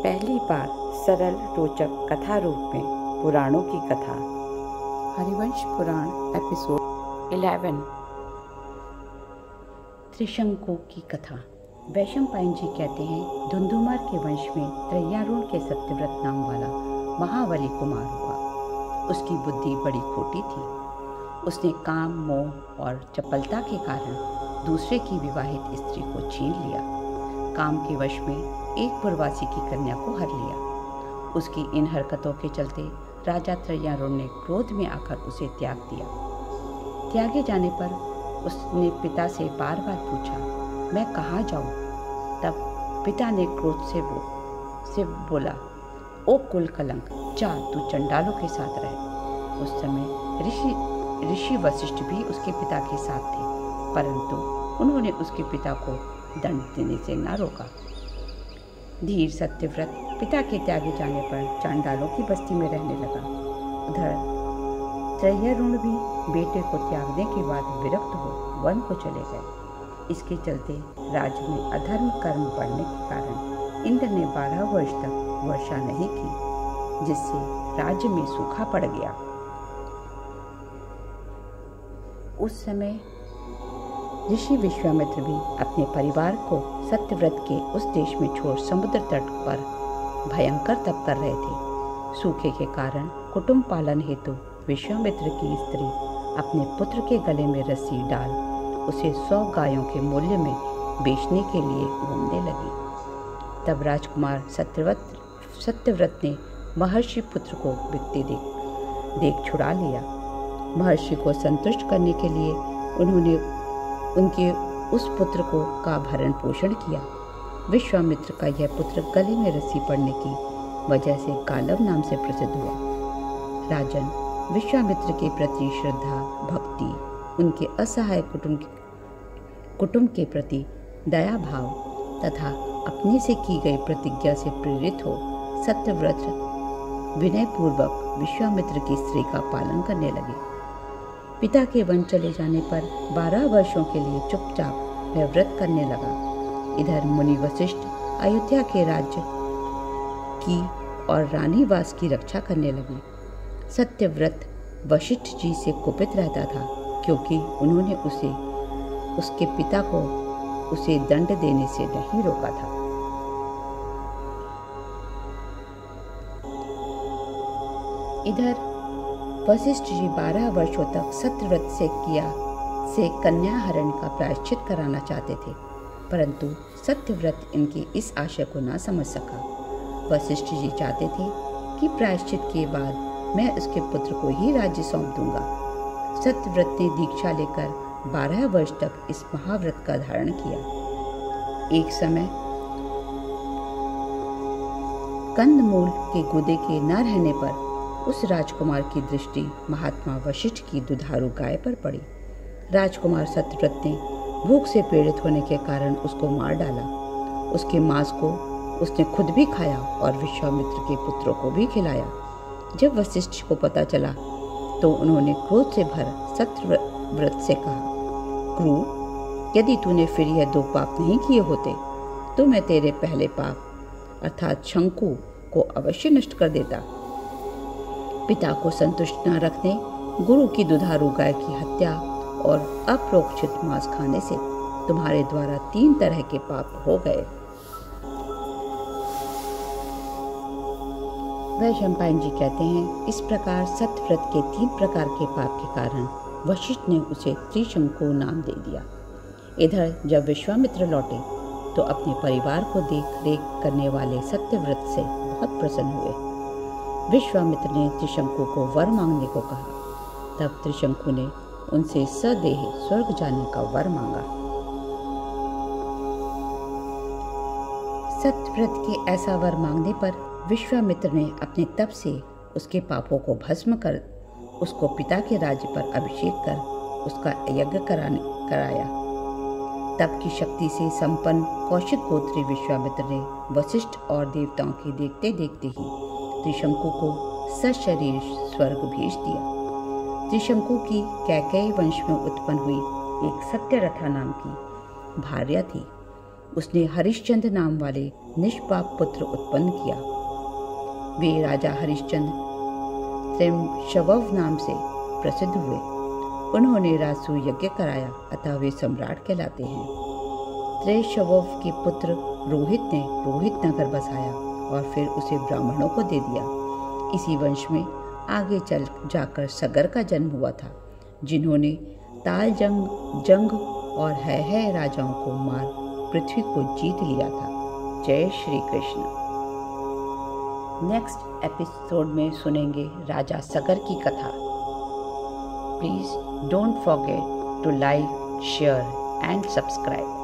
पहली बार सरल रोचक कथा रूप में पुराणों की कथा। हरिवंश पुराण एपिसोड 11। त्रिशंकु की कथा। वैशंपायन जी कहते हैं, धुंधुमार के वंश में त्रय्यारूढ़ के सत्यव्रत नाम वाला महाबली कुमार हुआ। उसकी बुद्धि बड़ी खोटी थी। उसने काम, मोह और चपलता के कारण दूसरे की विवाहित स्त्री को छीन लिया। काम के वश में एक पुरवासी की कन्या को हर लिया। उसकी इन हरकतों के चलते राजा त्रय्यारूढ़ ने क्रोध में आकर उसे त्याग दिया। त्यागे जाने पर उसने पिता से बार बार पूछा, मैं कहाँ जाऊँ? तब पिता ने क्रोध से बोला, ओ कुल कलंक, जा तू चंडालों के साथ रह। उस समय ऋषि वशिष्ठ भी उसके पिता के साथ थे, परंतु उन्होंने उसके पिता को दंड देने से न रोका। धीर सत्यव्रत पिता के त्यागे जाने पर चांडालों की बस्ती में रहने लगा। उधर त्रय्यारूढ़ भी बेटे को त्यागने के बाद विरक्त हो वन को चले गए। इसके चलते राज्य में अधर्म कर्म बढ़ने के कारण इंद्र ने 12 वर्ष तक वर्षा नहीं की, जिससे राज्य में सूखा पड़ गया। उस समय ऋषि विश्वामित्र भी अपने परिवार को सत्यव्रत के उस देश में छोड़ समुद्र तट पर भयंकर तप कर रहे थे। सूखे के कारण कुटुंब पालन हेतु विश्वामित्र की स्त्री अपने पुत्र के गले में रस्सी डाल उसे 100 गायों के मूल्य में बेचने के लिए घूमने लगी। तब राजकुमार सत्यव्रत ने महर्षि पुत्र को बिकते देख छुड़ा लिया। महर्षि को संतुष्ट करने के लिए उन्होंने उनके उस पुत्र का भरण पोषण किया। विश्वामित्र का यह पुत्र गले में रस्सी पड़ने की वजह से गालव नाम से प्रसिद्ध हुआ। राजन, विश्वामित्र के प्रति श्रद्धा, भक्ति, उनके असहाय कुटुंब के प्रति दया भाव तथा अपने से की गई प्रतिज्ञा से प्रेरित हो सत्यव्रत विनयपूर्वक विश्वामित्र की स्त्री का पालन करने लगे। पिता के वन चले जाने पर 12 वर्षों के लिए चुपचाप वह व्रत करने लगा। इधर मुनि वशिष्ठ अयोध्या के राज्य की और रानी वास की रक्षा करने लगे। सत्यव्रत वशिष्ठ जी से कुपित रहता था, क्योंकि उन्होंने उसके पिता को उसे दंड देने से नहीं रोका था। इधर वशिष्ठ जी 12 वर्षों तक सत्यव्रत से कन्या हरण का प्रायश्चित कराना चाहते थे, परंतु सत्यव्रत इनके इस आशय को न समझ सका। वशिष्ठ जी चाहते थे कि प्रायश्चित के बाद मैं उसके पुत्र को ही राज्य सौंप दूंगा। सत्यव्रत ने दीक्षा लेकर 12 वर्ष तक इस महाव्रत का धारण किया। एक समय कंदमूल के गुदे के न रहने पर उस राजकुमार की दृष्टि महात्मा वशिष्ठ की दुधारू गाय पर पड़ी। राजकुमार सत्यव्रत ने भूख से पीड़ित होने के कारण उसको मार डाला। उसके मांस को उसने खुद भी खाया और विश्वामित्र के पुत्रों को भी खिलाया। जब वशिष्ठ को पता चला तो उन्होंने क्रोध से भर सत्यव्रत से कहा, क्रूर, यदि तूने फिर यह 2 पाप नहीं किए होते तो मैं तेरे पहले पाप अर्थात शंकु को अवश्य नष्ट कर देता। पिता को संतुष्ट न रखने, गुरु की दुधारू गाय की हत्या और अप्रोक्षित मांस खाने से तुम्हारे द्वारा 3 तरह के पाप हो गए। वैशंपायन जी कहते हैं, इस प्रकार सत्यव्रत के 3 प्रकार के पाप के कारण वशिष्ठ ने उसे त्रिशंकु नाम दे दिया। इधर जब विश्वामित्र लौटे तो अपने परिवार को देख रेख करने वाले सत्यव्रत से बहुत प्रसन्न हुए। विश्वामित्र ने त्रिशंकु को वर मांगने को कहा। तब त्रिशंकु ने उनसे सदेह स्वर्ग जाने का वर मांगा। सत्यव्रत के ऐसा वर मांगने पर विश्वामित्र ने अपने तप से उसके पापों को भस्म कर उसको पिता के राज्य पर अभिषेक कर उसका यज्ञ कराया। तप की शक्ति से संपन्न कौशिक गोत्री विश्वामित्र ने वशिष्ठ और देवताओं के देखते देखते ही त्रिशंकु को सशरीर स्वर्ग भेज दिया। त्रिशंकु की कैकेयी वंश में उत्पन्न हुई एक सत्यरथा नाम की भार्या थी। उसने हरिश्चंद्र नाम वाले निष्पाप पुत्र उत्पन्न किया। वे राजा हरिश्चंद्र त्र्यंशवव नाम से प्रसिद्ध हुए। उन्होंने राजसूय यज्ञ कराया, अतः वे सम्राट कहलाते हैं। त्र्यंशवव के पुत्र रोहित ने रोहित नगर बसाया और फिर उसे ब्राह्मणों को दे दिया। इसी वंश में आगे चल जाकर सगर का जन्म हुआ था, जिन्होंने ताल जंग और है राजाओं को मार पृथ्वी को जीत लिया था। जय श्री कृष्ण। नेक्स्ट एपिसोड में सुनेंगे राजा सगर की कथा। Please don't forget to like, share and subscribe.